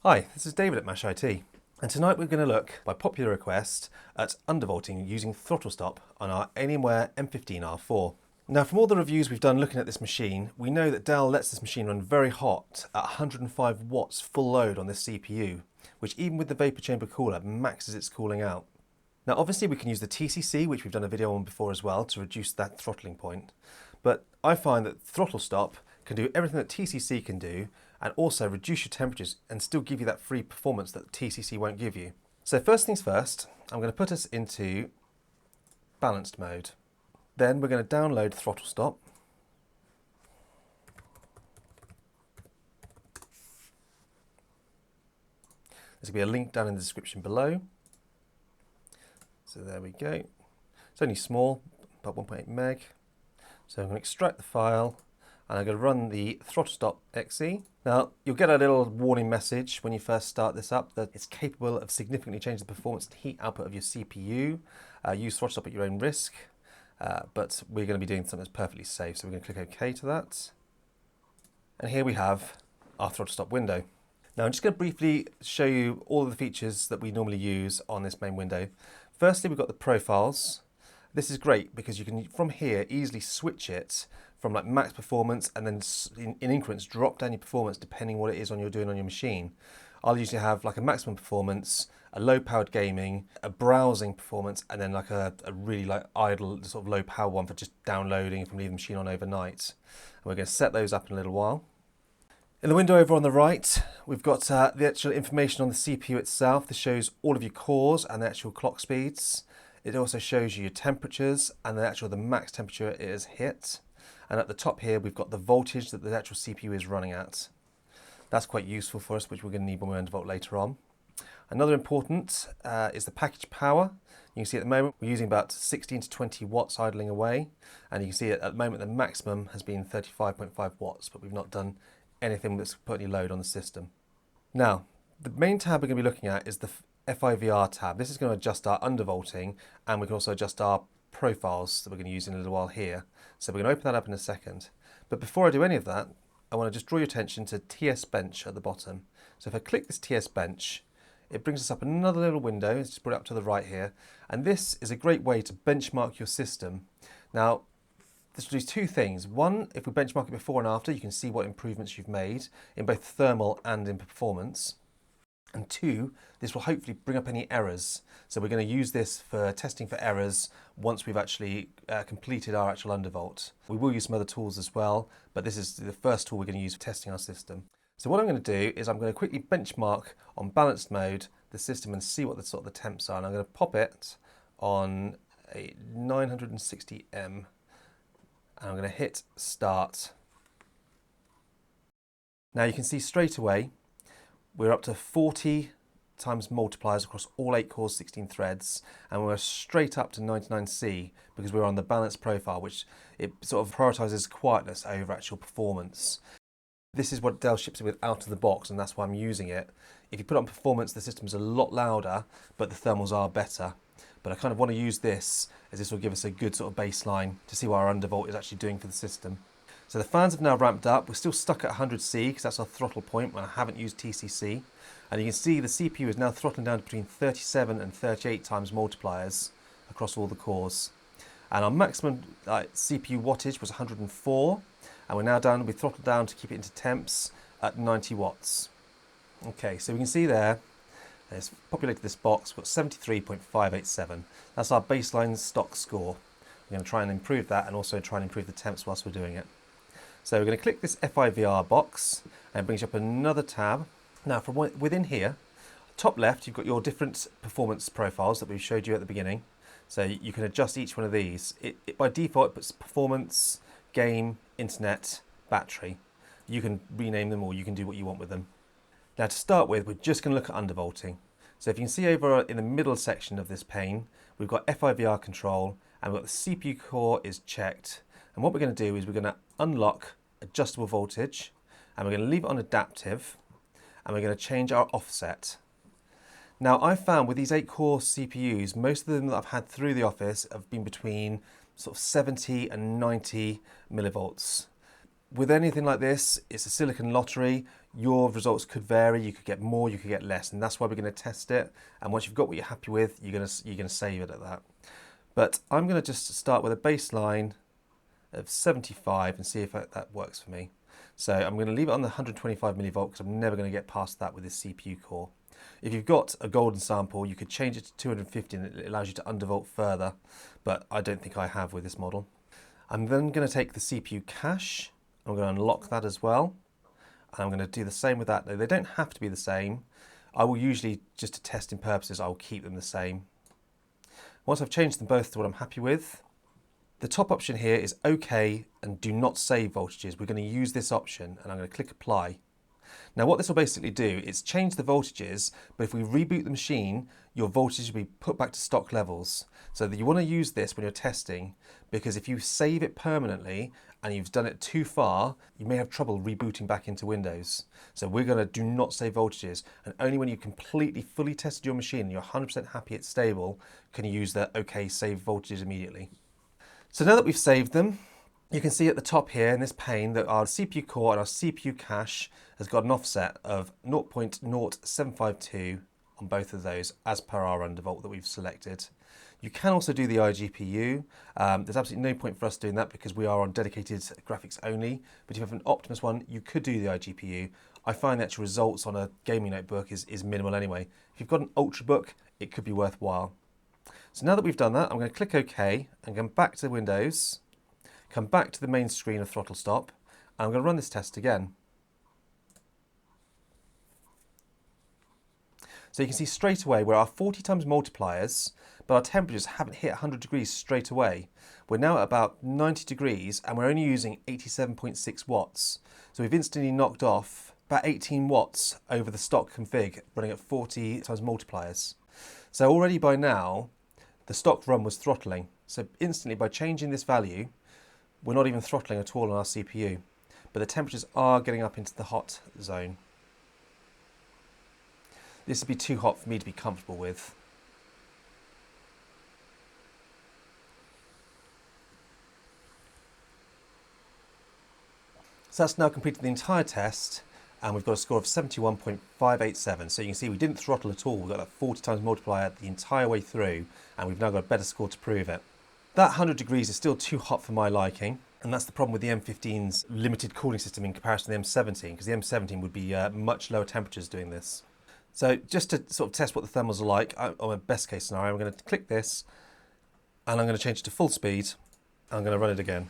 Hi, this is David at MASH IT, and tonight we're going to look, by popular request, at undervolting using throttle stop on our Alienware M15 R4. Now, from all the reviews we've done looking at this machine, we know that Dell lets this machine run very hot at 105 watts full load on this CPU, which even with the vapor chamber cooler maxes its cooling out. Now, obviously we can use the TCC, which we've done a video on before as well, to reduce that throttling point, but I find that throttle stop can do everything that TCC can do and also reduce your temperatures and still give you that free performance that TCC won't give you. So first things first, I'm going to put us into balanced mode. Then we're going to download throttle stop. There's going to be a link down in the description below. So there we go. It's only small, about 1.8 meg. So I'm going to extract the file and I'm going to run the throttle stop exe. Now, you'll get a little warning message when you first start this up that it's capable of significantly changing the performance and heat output of your CPU. Use throttle stop at your own risk, but we're going to be doing something that's perfectly safe. So we're going to click OK to that. And here we have our throttle stop window. Now, I'm just going to briefly show you all of the features that we normally use on this main window. Firstly, we've got the profiles. This is great because you can, from here, easily switch it from like max performance and then in increments drop down your performance depending what it is you're doing on your machine. I'll usually have like a maximum performance, a low powered gaming, a browsing performance, and then like a really like idle sort of low power one for just downloading from leaving the machine on overnight. And we're going to set those up in a little while. In the window over on the right, we've got the actual information on the CPU itself. This shows all of your cores and the actual clock speeds. It also shows you your temperatures and the max temperature it has hit. And at the top here, we've got the voltage that the actual CPU is running at. That's quite useful for us, which we're going to need when we undervolt later on. Another important is the package power. You can see at the moment we're using about 16 to 20 watts idling away. And you can see at the moment the maximum has been 35.5 watts, but we've not done anything that's put any load on the system. Now, the main tab we're going to be looking at is the Fivr tab. This is going to adjust our undervolting, and we can also adjust our profiles that we're going to use in a little while here. So we're going to open that up in a second. But before I do any of that, I want to just draw your attention to TS Bench at the bottom. So if I click this TS Bench, it brings us up another little window. Let's just put it up to the right here. And this is a great way to benchmark your system. Now, this will do two things. One, if we benchmark it before and after, you can see what improvements you've made in both thermal and in performance. And two, this will hopefully bring up any errors. So we're going to use this for testing for errors once we've actually completed our actual undervolt. We will use some other tools as well, but this is the first tool we're going to use for testing our system. So what I'm going to do is I'm going to quickly benchmark on balanced mode the system and see what the sort of the temps are. And I'm going to pop it on a 960M. And I'm going to hit start. Now you can see straight away we're up to 40 times multipliers across all 8 cores, 16 threads, and we're straight up to 99C because we're on the balanced profile, which it sort of prioritizes quietness over actual performance. This is what Dell ships it with out of the box, and that's why I'm using it. If you put it on performance, the system's a lot louder, but the thermals are better. But I kind of want to use this as this will give us a good sort of baseline to see what our undervolt is actually doing for the system. So the fans have now ramped up. We're still stuck at 100C because that's our throttle point when I haven't used TCC. And you can see the CPU is now throttling down to between 37 and 38 times multipliers across all the cores. And our maximum CPU wattage was 104. And we're now down, we throttled down to keep it into temps at 90 watts. Okay, so we can see there, it's populated this box, we've got 73.587. That's our baseline stock score. We're going to try and improve that and also try and improve the temps whilst we're doing it. So we're going to click this Fivr box and it brings you up another tab. Now from within here, top left, you've got your different performance profiles that we showed you at the beginning. So you can adjust each one of these. By default, it puts performance, game, internet, battery. You can rename them or you can do what you want with them. Now to start with, we're just going to look at undervolting. So if you can see over in the middle section of this pane, we've got Fivr control and we've got the CPU core is checked. And what we're going to do is we're going to unlock adjustable voltage and we're going to leave it on adaptive and we're going to change our offset. Now I've found with these 8 core CPUs, most of them that I've had through the office have been between sort of 70 and 90 millivolts. With anything like this, it's a silicon lottery. Your results could vary. You could get more, you could get less, and that's why we're going to test it. And once you've got what you're happy with, you're going to save it at that. But I'm going to just start with a baseline of 75 and see if that works for me. So I'm going to leave it on the 125 millivolt because I'm never going to get past that with this CPU core. If you've got a golden sample, you could change it to 250 and it allows you to undervolt further, but I don't think I have with this model. I'm then going to take the CPU cache, I'm going to unlock that as well, and I'm going to do the same with that. They don't have to be the same. I will usually, just to testing purposes, I will keep them the same. Once I've changed them both to what I'm happy with, the top option here is OK and do not save voltages. We're going to use this option and I'm going to click apply. Now what this will basically do is change the voltages, but if we reboot the machine, your voltage will be put back to stock levels. So that you want to use this when you're testing, because if you save it permanently and you've done it too far, you may have trouble rebooting back into Windows. So we're going to do not save voltages, and only when you completely fully tested your machine and you're 100% happy it's stable, can you use the OK save voltages immediately. So now that we've saved them, you can see at the top here in this pane that our CPU core and our CPU cache has got an offset of 0.0752 on both of those as per our undervolt that we've selected. You can also do the iGPU. There's absolutely no point for us doing that because we are on dedicated graphics only, but if you have an Optimus one, you could do the iGPU. I find the actual results on a gaming notebook is minimal anyway. If you've got an Ultrabook, it could be worthwhile. So now that we've done that, I'm going to click OK and go back to Windows, come back to the main screen of throttlestop, and I'm going to run this test again. So you can see straight away where our 40 times multipliers, but our temperatures haven't hit 100 degrees straight away. We're now at about 90 degrees and we're only using 87.6 watts. So we've instantly knocked off about 18 watts over the stock config running at 40 times multipliers. So already by now, the stock run was throttling. So instantly by changing this value, we're not even throttling at all on our CPU, but the temperatures are getting up into the hot zone. This would be too hot for me to be comfortable with. So that's now completed the entire test, and we've got a score of 71.587. So you can see we didn't throttle at all. We've got that 40 times multiplier the entire way through, and we've now got a better score to prove it. That 100 degrees is still too hot for my liking, and that's the problem with the M15's limited cooling system in comparison to the M17, because the M17 would be much lower temperatures doing this. So just to sort of test what the thermals are like, on a best case scenario, I'm going to click this, and I'm going to change it to full speed, and I'm going to run it again.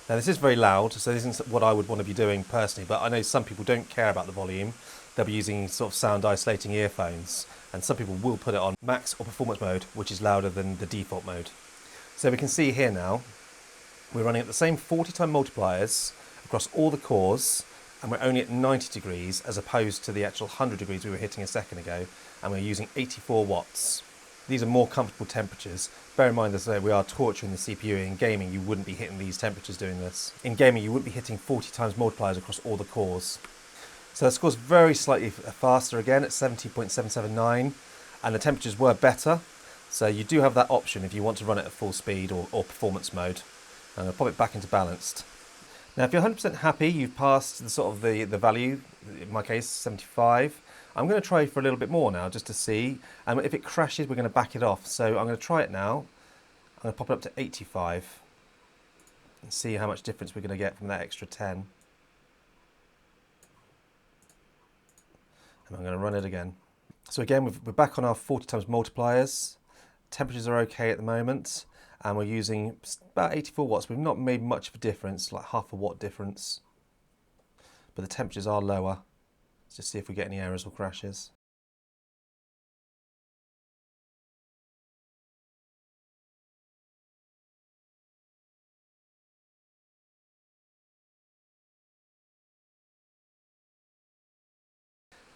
Now this is very loud, so this isn't what I would want to be doing personally, but I know some people don't care about the volume. They'll be using sort of sound isolating earphones, and some people will put it on max or performance mode, which is louder than the default mode. So we can see here now, we're running at the same 40 time multipliers across all the cores, and we're only at 90 degrees as opposed to the actual 100 degrees we were hitting a second ago, and we're using 84 watts. These are more comfortable temperatures. Bear in mind that we are torturing the CPU. In gaming, you wouldn't be hitting these temperatures doing this. In gaming, you wouldn't be hitting 40 times multipliers across all the cores. So the score's very slightly faster again at 70.779, and the temperatures were better. So you do have that option if you want to run it at full speed or performance mode. And I'll pop it back into balanced. Now if you're 100% happy, you've passed the sort of the value, in my case 75, I'm going to try for a little bit more now just to see, and if it crashes we're going to back it off. So I'm going to try it now. I'm going to pop it up to 85 and see how much difference we're going to get from that extra 10. And I'm going to run it again. So again we're back on our 40 times multipliers. Temperatures are okay at the moment, and we're using about 84 watts. We've not made much of a difference, like half a watt difference, but the temperatures are lower. Let's just see if we get any errors or crashes.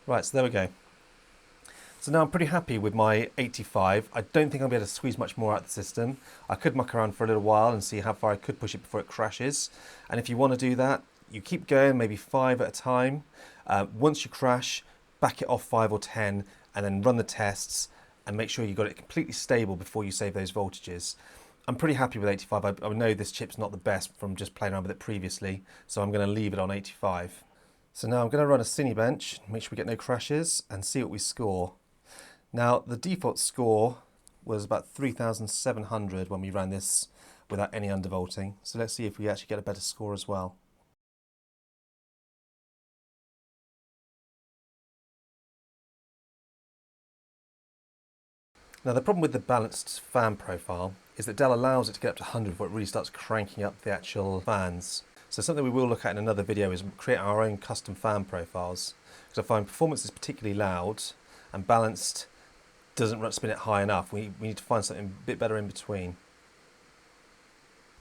Right, so there we go. So now I'm pretty happy with my 85. I don't think I'll be able to squeeze much more out of the system. I could muck around for a little while and see how far I could push it before it crashes. And if you want to do that, you keep going, maybe 5 at a time. Once you crash, back it off 5 or 10, and then run the tests and make sure you got it completely stable before you save those voltages. I'm pretty happy with 85. I know this chip's not the best from just playing around with it previously, so I'm going to leave it on 85. So now I'm going to run a Cinebench, make sure we get no crashes and see what we score. Now the default score was about 3,700 when we ran this without any undervolting. So let's see if we actually get a better score as well. Now the problem with the balanced fan profile is that Dell allows it to get up to 100 before it really starts cranking up the actual fans. So something we will look at in another video is create our own custom fan profiles, because I find performance is particularly loud and balanced doesn't spin it high enough. We need to find something a bit better in between.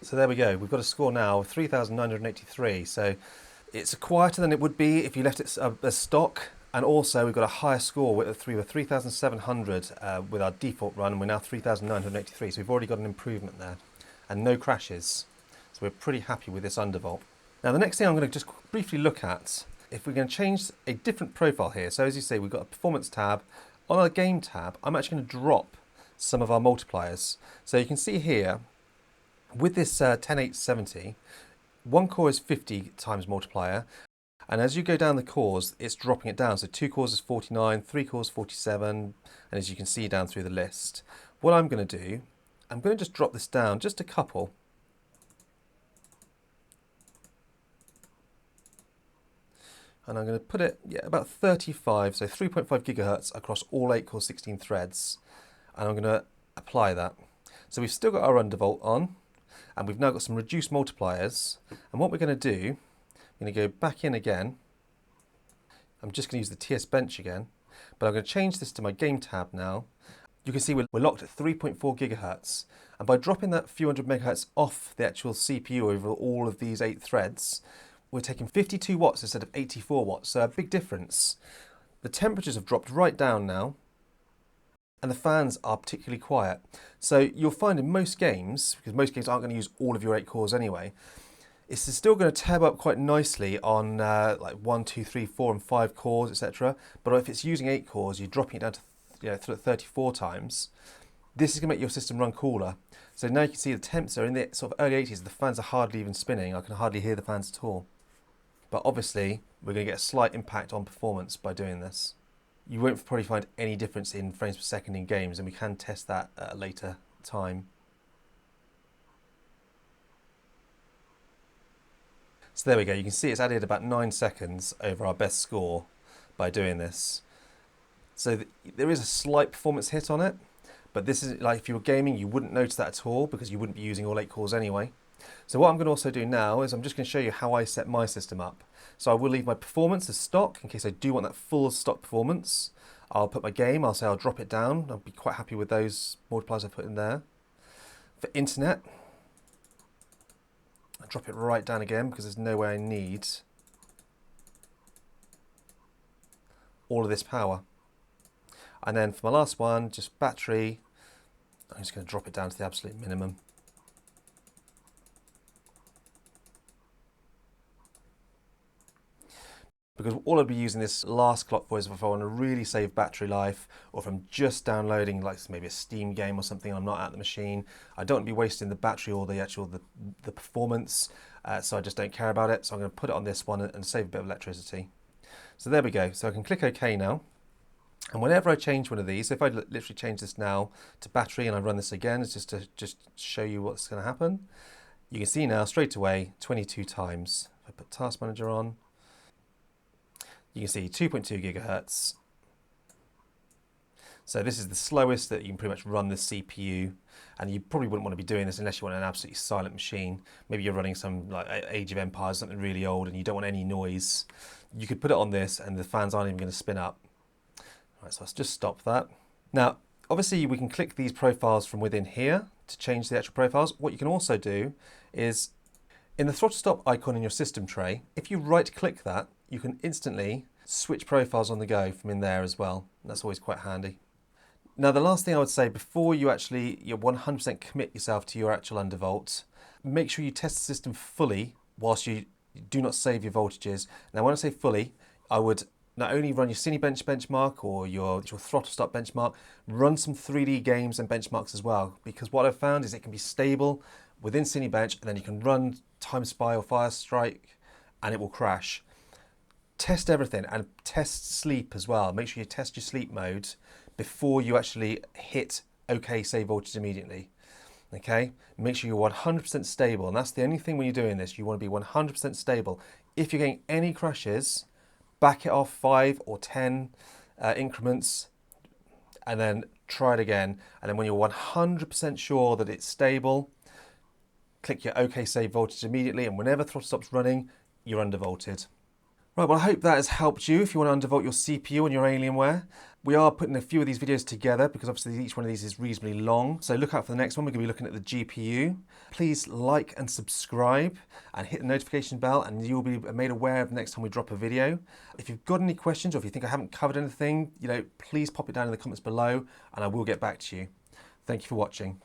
So there we go, we've got a score now of 3,983, so it's quieter than it would be if you left it as stock, and also we've got a higher score with 3,700 with our default run, and we're now 3,983, so we've already got an improvement there, and no crashes. So we're pretty happy with this undervolt. Now the next thing I'm going to just briefly look at, if we're going to change a different profile here, so as you see we've got a performance tab. On our game tab, I'm actually going to drop some of our multipliers. So you can see here, with this 10870, one core is 50 times multiplier, and as you go down the cores, it's dropping it down. So 2 cores is 49, 3 cores 47, and as you can see down through the list. What I'm going to do, I'm going to just drop this down just a couple. And I'm going to put it about 35, so 3.5 gigahertz across all 8 core 16 threads. And I'm going to apply that. So we've still got our undervolt on, and we've now got some reduced multipliers. And what we're going to do, I'm going to go back in again. I'm just going to use the TS bench again, but I'm going to change this to my game tab now. You can see we're locked at 3.4 gigahertz. And by dropping that few hundred megahertz off the actual CPU over all of these 8 threads, we're taking 52 watts instead of 84 watts, so a big difference. The temperatures have dropped right down now, and the fans are particularly quiet. So you'll find in most games, because most games aren't going to use all of your 8 cores anyway, it's still going to tab up quite nicely on like 1, 2, 3, 4 and 5 cores, etc. But if it's using 8 cores, you're dropping it down to 34 times. This is going to make your system run cooler. So now you can see the temps are in the sort of early 80s, the fans are hardly even spinning. I can hardly hear the fans at all. But obviously, we're going to get a slight impact on performance by doing this. You won't probably find any difference in frames per second in games, and we can test that at a later time. So there we go, you can see it's added about 9 seconds over our best score by doing this. So there is a slight performance hit on it, but this is like if you were gaming, you wouldn't notice that at all because you wouldn't be using all 8 cores anyway. So what I'm going to also do now is I'm just going to show you how I set my system up. So I will leave my performance as stock in case I do want that full stock performance. I'll put my game, I'll say I'll drop it down. I'll be quite happy with those multipliers I put in there. For internet, I'll drop it right down again because there's no way I need all of this power. And then for my last one, just battery, I'm just going to drop it down to the absolute minimum. Because all I'd be using this last clock for is if I want to really save battery life, or if I'm just downloading like maybe a Steam game or something and I'm not at the machine. I don't want to be wasting the battery or the performance, so I just don't care about it. So I'm going to put it on this one and save a bit of electricity. So there we go. So I can click OK now. And whenever I change one of these, if I literally change this now to battery and I run this again, it's just to show you what's going to happen. You can see now straight away 22 times. If I put Task Manager on, you can see 2.2 gigahertz. So this is the slowest that you can pretty much run the CPU, and you probably wouldn't want to be doing this unless you want an absolutely silent machine. Maybe you're running some like Age of Empires, something really old, and you don't want any noise. You could put it on this and the fans aren't even going to spin up. All right, so let's just stop that. Now, obviously we can click these profiles from within here to change the actual profiles. What you can also do is in the throttle stop icon in your system tray, if you right click that, you can instantly switch profiles on the go from in there as well. That's always quite handy. Now the last thing I would say before you 100% commit yourself to your actual undervolt, make sure you test the system fully whilst you do not save your voltages. Now when I say fully, I would not only run your Cinebench benchmark or your throttle stop benchmark, run some 3D games and benchmarks as well, because what I've found is it can be stable within Cinebench and then you can run Time Spy or Fire Strike and it will crash. test everything and test sleep as well. Make sure you test your sleep mode before you actually hit OK save voltage immediately. Okay, make sure you're 100% stable, and that's the only thing when you're doing this. You want to be 100% stable. If you're getting any crashes, back it off 5 or 10 increments, and then try it again. And then when you're 100% sure that it's stable, click your OK save voltage immediately, and whenever throttle stop's running, you're undervolted. Right, well, I hope that has helped you if you want to undervolt your CPU on your Alienware. We are putting a few of these videos together because obviously each one of these is reasonably long. So look out for the next one. We're going to be looking at the GPU. Please like and subscribe and hit the notification bell, and you'll be made aware of the next time we drop a video. If you've got any questions or if you think I haven't covered anything, please pop it down in the comments below and I will get back to you. Thank you for watching.